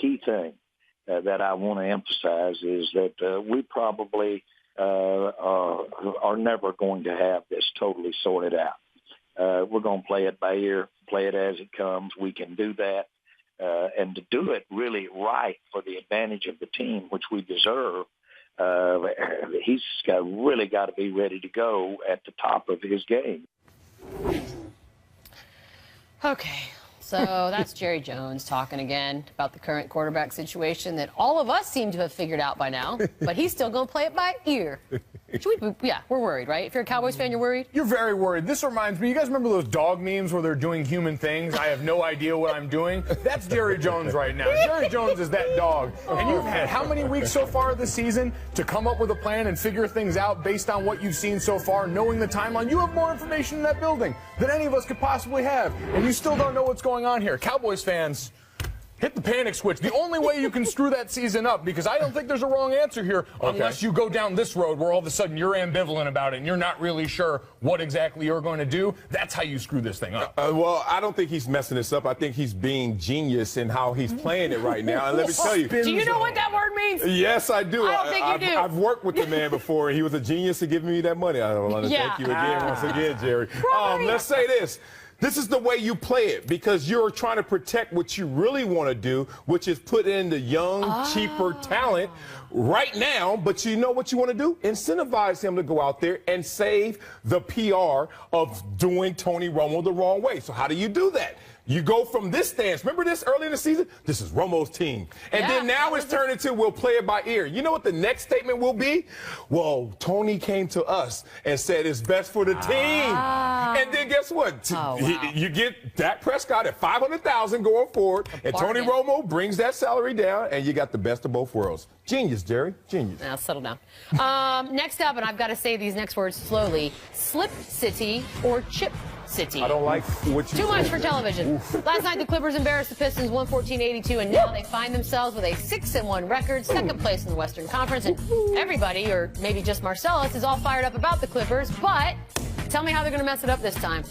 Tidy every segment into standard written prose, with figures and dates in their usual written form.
key thing that I want to emphasize is that we probably are never going to have this totally sorted out. We're going to play it by ear, play it as it comes. We can do that. And to do it really right for the advantage of the team, which we deserve, he's really got to be ready to go at the top of his game. Okay, so that's Jerry Jones talking again about the current quarterback situation that all of us seem to have figured out by now, but he's still going to play it by ear. Yeah, we're worried, right? If you're a Cowboys fan, you're worried? You're very worried. This reminds me, you guys remember those dog memes where they're doing human things? I have no idea what I'm doing. That's Jerry Jones right now. Jerry Jones is that dog. And you've had how many weeks so far this season to come up with a plan and figure things out based on what you've seen so far, knowing the timeline? You have more information in that building than any of us could possibly have. And you still don't know what's going on here. Cowboys fans, hit the panic switch. The only way you can screw that season up, because I don't think there's a wrong answer here, unless you go down this road where all of a sudden you're ambivalent about it and you're not really sure what exactly you're going to do. That's how you screw this thing up. Well, I don't think he's messing this up. I think he's being genius in how he's playing it right now. And let me tell you. Do you know what that word means? Yes, I do. I don't think you do. I've worked with the man before, and he was a genius at giving me that money. I want to thank you again, once again, Jerry. Let's say this. This is the way you play it, because you're trying to protect what you really want to do, which is put in the young, cheaper talent right now. But you know what you want to do? Incentivize him to go out there and save the PR of doing Tony Romo the wrong way. So how do you do that? You go from this stance. Remember this early in the season? This is Romo's team. And then now it's turned into we'll play it by ear. You know what the next statement will be? Well, Tony came to us and said it's best for the team. And then guess what? You get Dak Prescott at $500,000 going forward, and Tony Romo brings that salary down, and you got the best of both worlds. Genius, Jerry. Genius. Now, settle down. Next up, and I've got to say these next words slowly, Slip City or Chip City. I don't like what you Too much for television. Last night, the Clippers embarrassed the Pistons 114-82, and now they find themselves with a 6-1 record, second place in the Western Conference. And everybody, or maybe just Marcellus, is all fired up about the Clippers, but tell me how they're going to mess it up this time.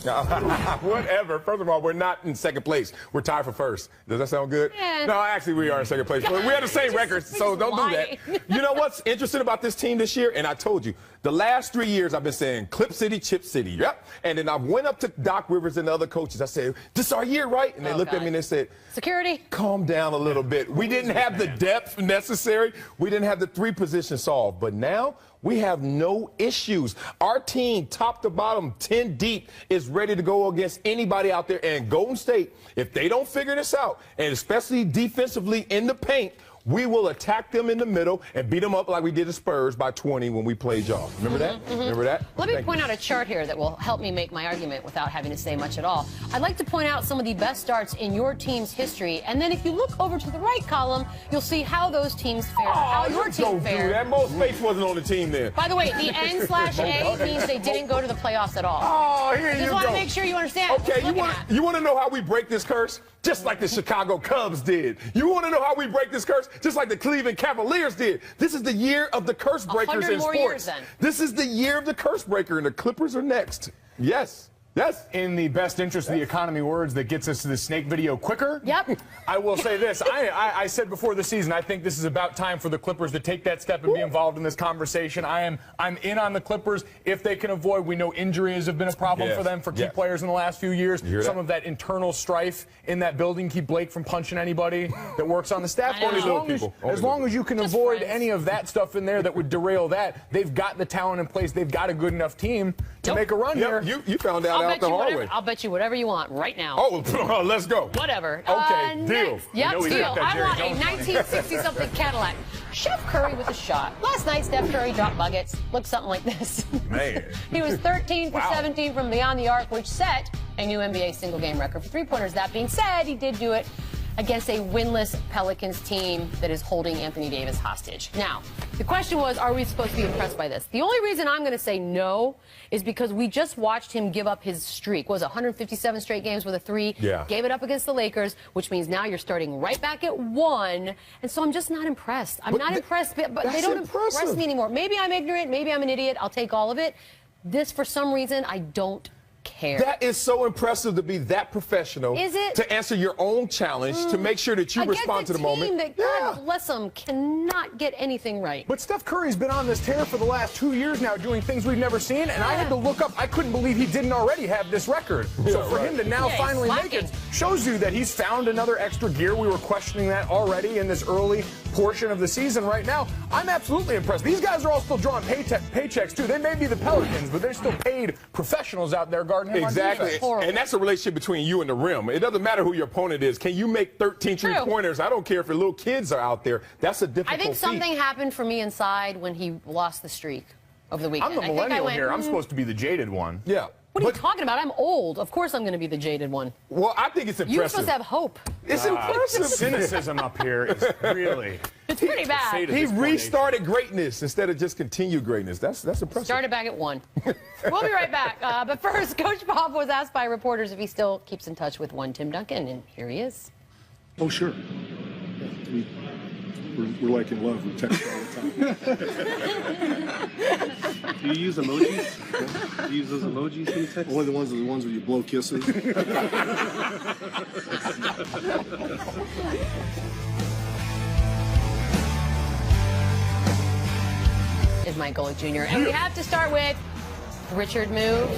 Whatever. First of all, we're not in second place. We're tied for first. Does that sound good? Yeah. No, actually, we are in second place. We have the same record, so don't do that. You know what's interesting about this team this year? And I told you, the last 3 years I've been saying Clip City, Chip City. Yep. And then I went up to Doc Rivers and the other coaches. I said, this is our year, right? And they looked at me and they said, security, calm down a little bit. We didn't have the depth necessary. We didn't have the three positions solved. But now we have no issues. Our team, top to bottom, 10 deep, is ready to go against anybody out there. And Golden State, if they don't figure this out, and especially defensively in the paint, we will attack them in the middle and beat them up like we did the Spurs by 20 when we played y'all. Remember that? Remember that? Let me point out a chart here that will help me make my argument without having to say much at all. I'd like to point out some of the best starts in your team's history, and then if you look over to the right column, you'll see how those teams fared, how your team fared. That most Space wasn't on the team there. By the way, the N/A means they didn't go to the playoffs at all. Oh, here you go. Just want to make sure you understand. Okay, you want to know how we break this curse? Just like the Chicago Cubs did. You want to know how we break this curse? Just like the Cleveland Cavaliers did. This is the year of the curse breakers in sports. Years, then. This is the year of the curse breaker, and the Clippers are next. Yes. Yes. In the best interest of the economy words that gets us to the snake video quicker. Yep. I will say this. I said before the season, I think this is about time for the Clippers to take that step and be involved in this conversation. I'm in on the Clippers if they can avoid. We know injuries have been a problem for them, for key players in the last few years. Some of that internal strife in that building keep Blake from punching anybody that works on the staff. As long as you can avoid any of that stuff in there that would derail that, they've got the talent in place. They've got a good enough team to make a run here. You found out out the hallway. I'll bet you whatever you want right now. Oh, let's go. Whatever. Okay, deal. Yep, deal. I want a 1960-something Cadillac. Chef Curry with a shot. Last night, Steph Curry dropped buckets. Looked something like this. Man. He was 13 for 17 from beyond the arc, which set a new NBA single-game record for three-pointers. That being said, he did do it against a winless Pelicans team that is holding Anthony Davis hostage. Now, the question was, are we supposed to be impressed by this? The only reason I'm going to say no is because we just watched him give up his streak. Was 157 straight games with a three. Yeah. Gave it up against the Lakers, which means now you're starting right back at 1. And so I'm just not impressed. I'm not impressed, but they don't impress me anymore. Maybe I'm ignorant. Maybe I'm an idiot. I'll take all of it. This, for some reason, I don't care. That is so impressive to be that professional. Is it? To answer your own challenge, to make sure that you respond to the moment. That, God bless them, cannot get anything right. But Steph Curry's been on this tear for the last 2 years now, doing things we've never seen, and I had to look up. I couldn't believe he didn't already have this record. So for him to now finally make it shows you that he's found another extra gear. We were questioning that already in this early portion of the season. Right now, I'm absolutely impressed. These guys are all still drawing paychecks too. They may be the Pelicans, but they're still paid professionals out there guarding him. Exactly. And that's a relationship between you and the rim. It doesn't matter who your opponent is. Can you make 13 3-pointers? I don't care if your little kids are out there. That's a difficult I think something happened for me inside when he lost the streak over the weekend. I'm the millennial here. I'm supposed to be the jaded one. Yeah. What are you talking about? I'm old. Of course I'm going to be the jaded one. Well, I think it's impressive. You're supposed to have hope. It's impressive. Cynicism up here is really... It's pretty bad. He restarted greatness instead of just continued greatness. That's impressive. Started back at 1. We'll be right back. But first, Coach Pop was asked by reporters if he still keeps in touch with one Tim Duncan, and here he is. Oh, sure. Yeah, we're like in love. We text all the time. Do you use emojis? Do you use those emojis when you text? Only the ones where you blow kisses. Is Mike Golick Jr. And we have to start with Richard move.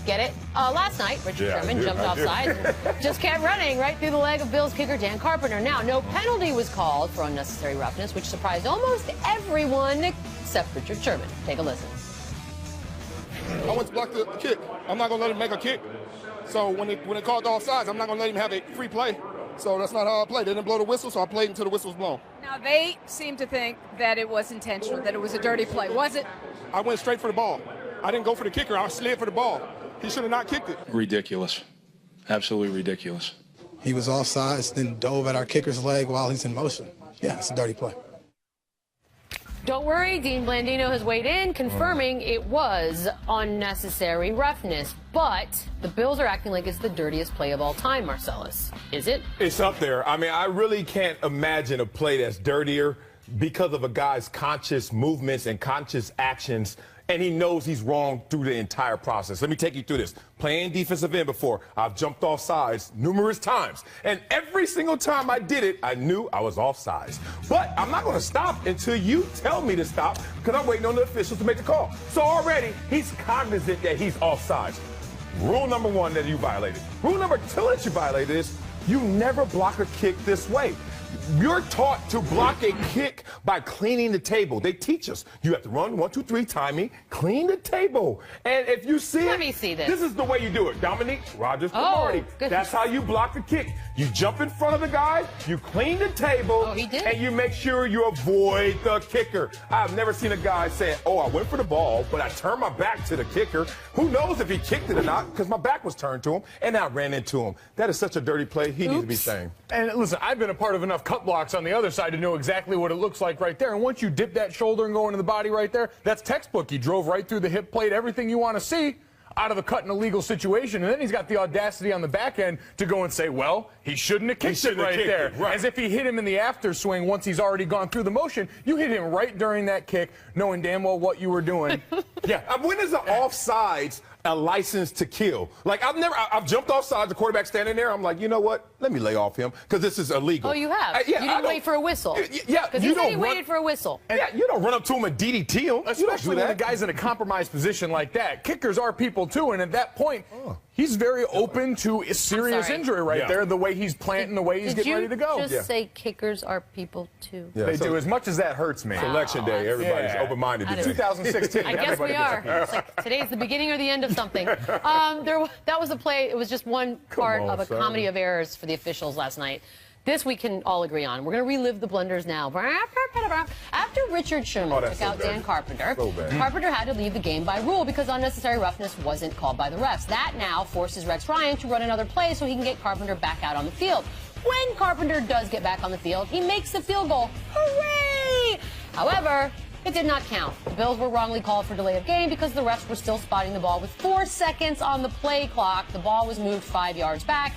Get it? Last night, Richard Sherman jumped offside and just kept running right through the leg of Bills kicker Dan Carpenter. Now, no penalty was called for unnecessary roughness, which surprised almost everyone except Richard Sherman. Take a listen. I went to block the kick. I'm not going to let him make a kick. So when it called the offsides, I'm not going to let him have a free play. So that's not how I played. They didn't blow the whistle, so I played until the whistle was blown. Now, they seem to think that it was intentional, that it was a dirty play. Was it? I went straight for the ball. I didn't go for the kicker. I slid for the ball. He should have not kicked it. Ridiculous. Absolutely ridiculous. He was offsides, then dove at our kicker's leg while he's in motion. Yeah, it's a dirty play. Don't worry, Dean Blandino has weighed in, confirming it was unnecessary roughness. But the Bills are acting like it's the dirtiest play of all time, Marcellus. Is it? It's up there. I mean, I really can't imagine a play that's dirtier because of a guy's conscious movements and conscious actions, and he knows he's wrong through the entire process. Let me take you through this. Playing defensive end before, I've jumped off sides numerous times. And every single time I did it, I knew I was off sides. But I'm not going to stop until you tell me to stop because I'm waiting on the officials to make the call. So already, he's cognizant that he's off sides. Rule number 1 that you violated. Rule number 2 that you violated is you never block a kick this way. You're taught to block a kick by cleaning the table. They teach us. You have to run 1, 2, 3, timing, clean the table. And if you see Let me see this. This is the way you do it. Dominique Rodgers-Cromartie. That's how you block the kick. You jump in front of the guy, you clean the table, and you make sure you avoid the kicker. I've never seen a guy say, oh, I went for the ball, but I turned my back to the kicker. Who knows if he kicked it or not, because my back was turned to him, and I ran into him. That is such a dirty play. He needs to be shamed. And listen, I've been a part of enough cut blocks on the other side to know exactly what it looks like right there. And once you dip that shoulder and go into the body right there, that's textbook. He drove right through the hip plate, everything you want to see out of a cut in a legal situation. And then he's got the audacity on the back end to go and say, well, he shouldn't have kicked it right there. Right. As if he hit him in the after swing once he's already gone through the motion. You hit him right during that kick, knowing damn well what you were doing. When is the offsides a license to kill? Like, I've jumped off sides, the quarterback standing there. I'm like, you know what? Let me lay off him because this is illegal. Oh, you have? You didn't wait for a whistle. Because he said he waited for a whistle. And you don't run up to him and DDT him. Especially when the guy's in a compromised position like that. Kickers are people, too, and at that point, he's very open to a serious injury right there, the way he's planting, the way he's getting ready to go. Did you just say kickers are people, too? They do, as much as that hurts me. Selection day, everybody's open-minded. 2016. I guess we are. It's like today's the beginning or the end of something. That was a play. It was just one part of a comedy of errors for the officials last night. This we can all agree on. We're going to relive the blunders now. After Richard Sherman took out Dan Carpenter, Carpenter had to leave the game by rule because unnecessary roughness wasn't called by the refs. That now forces Rex Ryan to run another play so he can get Carpenter back out on the field. When Carpenter does get back on the field, he makes the field goal. Hooray! However, it did not count. The Bills were wrongly called for delay of game because the refs were still spotting the ball with 4 seconds on the play clock. The ball was moved 5 yards back.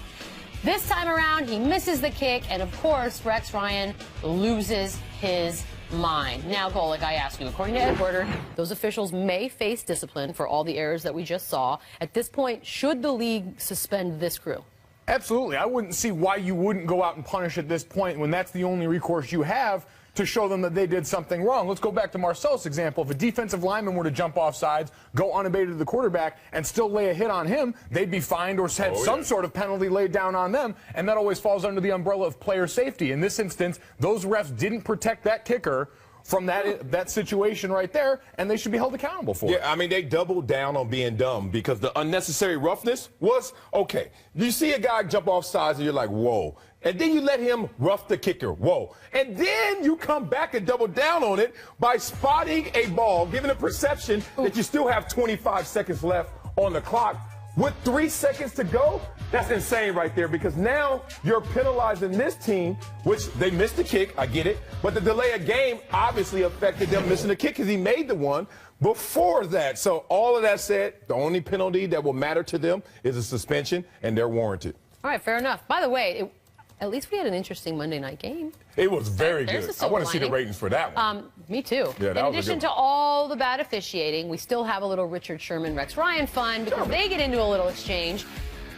This time around, he misses the kick, and of course, Rex Ryan loses his mind. Now, Golic, I ask you, according to Ed Werder, those officials may face discipline for all the errors that we just saw. At this point, should the league suspend this crew? Absolutely. I wouldn't see why you wouldn't go out and punish at this point when that's the only recourse you have to show them that they did something wrong. Let's go back to Marcellus' example. If a defensive lineman were to jump off sides, go unabated to the quarterback, and still lay a hit on him, they'd be fined or had some sort of penalty laid down on them, and that always falls under the umbrella of player safety. In this instance, those refs didn't protect that kicker from that situation right there, and they should be held accountable for it. Yeah, I mean, they doubled down on being dumb because the unnecessary roughness was, okay, you see a guy jump off sides and you're like, whoa. And then you let him rough the kicker. Whoa. And then you come back and double down on it by spotting a ball, giving a perception that you still have 25 seconds left on the clock. With 3 seconds to go, that's insane right there because now you're penalizing this team, which they missed the kick, I get it, but the delay of game obviously affected them missing the kick because he made the one before that. So all of that said, the only penalty that will matter to them is a suspension, and they're warranted. All right, fair enough. By the way, at least we had an interesting Monday night game. It was very good. I want to see the ratings for that one. Me too. Yeah, in addition to all the bad officiating, we still have a little Richard Sherman, Rex Ryan fun because they get into a little exchange.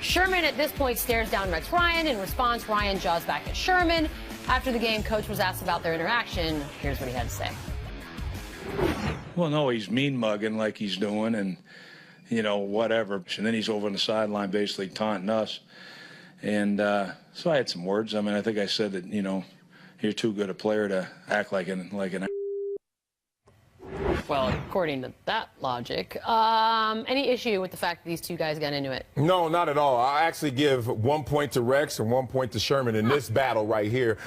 Sherman at this point stares down Rex Ryan. In response, Ryan jaws back at Sherman. After the game, coach was asked about their interaction. Here's what he had to say. Well, no, he's mean mugging like he's doing and, you know, whatever. And then he's over on the sideline basically taunting us. And so I had some words. I mean, I think I said that, you know, you're too good a player to act like an Well, according to that logic, any issue with the fact that these two guys got into it? No, not at all. I actually give 1 point to Rex and 1 point to Sherman in this battle right here.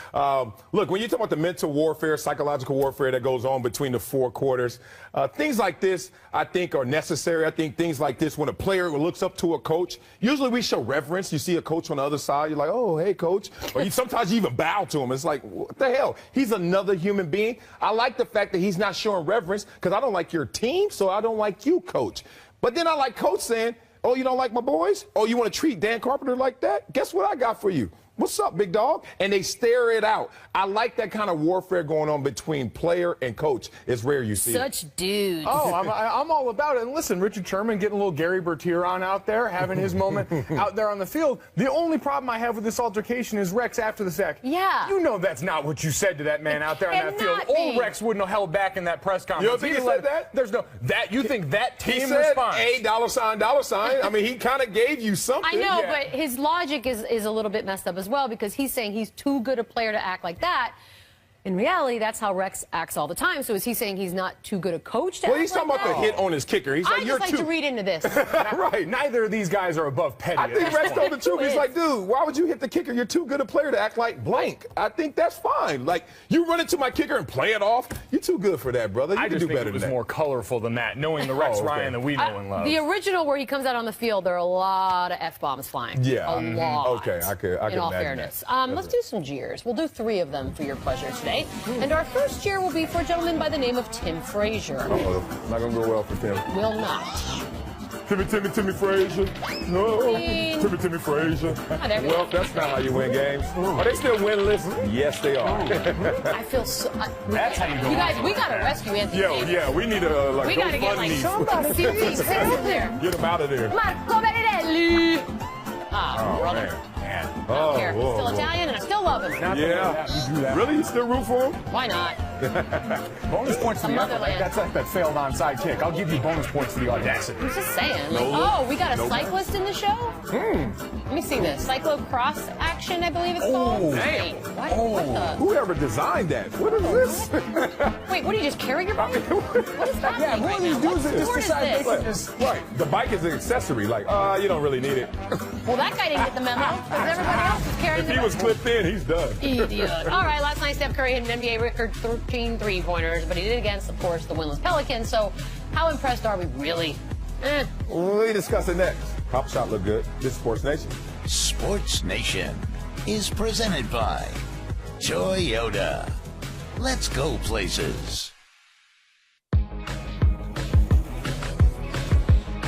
Look, when you talk about the mental warfare, psychological warfare that goes on between the four quarters, things like this, I think, are necessary. I think things like this, when a player looks up to a coach, usually we show reverence. You see a coach on the other side, you're like, oh, hey, coach. Or sometimes you even bow to him. It's like, what the hell? He's another human being. I like the fact that he's not showing reverence because I don't like your team, so I don't like you, coach. But then I like coach saying, oh, you don't like my boys? Oh, you want to treat Dan Carpenter like that? Guess what I got for you? What's up, big dog? And they stare it out. I like that kind of warfare going on between player and coach. It's rare you see Such dudes. Oh, I'm all about it. And listen, Richard Sherman getting a little Gary Bertier out there, having his moment out there on the field. The only problem I have with this altercation is Rex after the sack. Yeah. You know that's not what you said to that man out there on that field. Old Rex wouldn't have held back in that press conference. You don't think he said that? There's no that. You think that team he said response? $$. I mean, he kind of gave you something. I know, but his logic is a little bit messed up as well because he's saying he's too good a player to act like that. In reality, that's how Rex acts all the time. So is he saying he's not too good a coach to act like that? Well, he's talking about the hit on his kicker. He's like, I just like to read into this. Right. Neither of these guys are above petty. I think Rex told the truth. He's like, dude, why would you hit the kicker? You're too good a player to act like blank. I think that's fine. Like, you run into my kicker and play it off. You're too good for that, brother. You can do better than that. I just think it was more colorful than that, knowing the Rex Ryan that we know and love. The original where he comes out on the field, there are a lot of F-bombs flying. Yeah. A lot. Okay, I could in all fairness. Let's do some jeers. We'll do 3 of them for your pleasure today. And our first cheer will be for a gentleman by the name of Tim Frazier. Uh-oh. Not going to go well for Tim. Will not. Timmy Frazier. No. Timmy Frazier. Well, that's not how you win games. Are they still winless? Yes, they are. I feel so... That's how you go. You guys, we got to rescue Anthony Davis. Yeah, we need a, we got to get, somebody serious out there. Get him out of there. Marco Beadle. Oh, brother. Man. I don't care. He's still Italian, and I still love him. Yeah. Really? You still root for him? Why not? Bonus points for the Motherland. That's like that failed onside kick. I'll give you bonus points for the audacity. I'm just saying. Like, we got a cyclist in the show? Let me see this. Cyclocross action, I believe it's called. Damn. What the? Whoever designed that? What is this? Wait, what do you just carry your bike? What is happening? Yeah, who are these dudes that just decide they can just... Right. The bike is an accessory. Like, you don't really need it. Well, that guy didn't get the memo because everybody else is carrying the If he was clipped in, he's done. Idiot. All right, last night Steph Curry hit an NBA record 13 three-pointers, but he did against, of course, the winless Pelicans. So how impressed are we really? We'll discuss it next. Pop shot look good. This is Sports Nation. Sports Nation is presented by Toyota. Let's go places.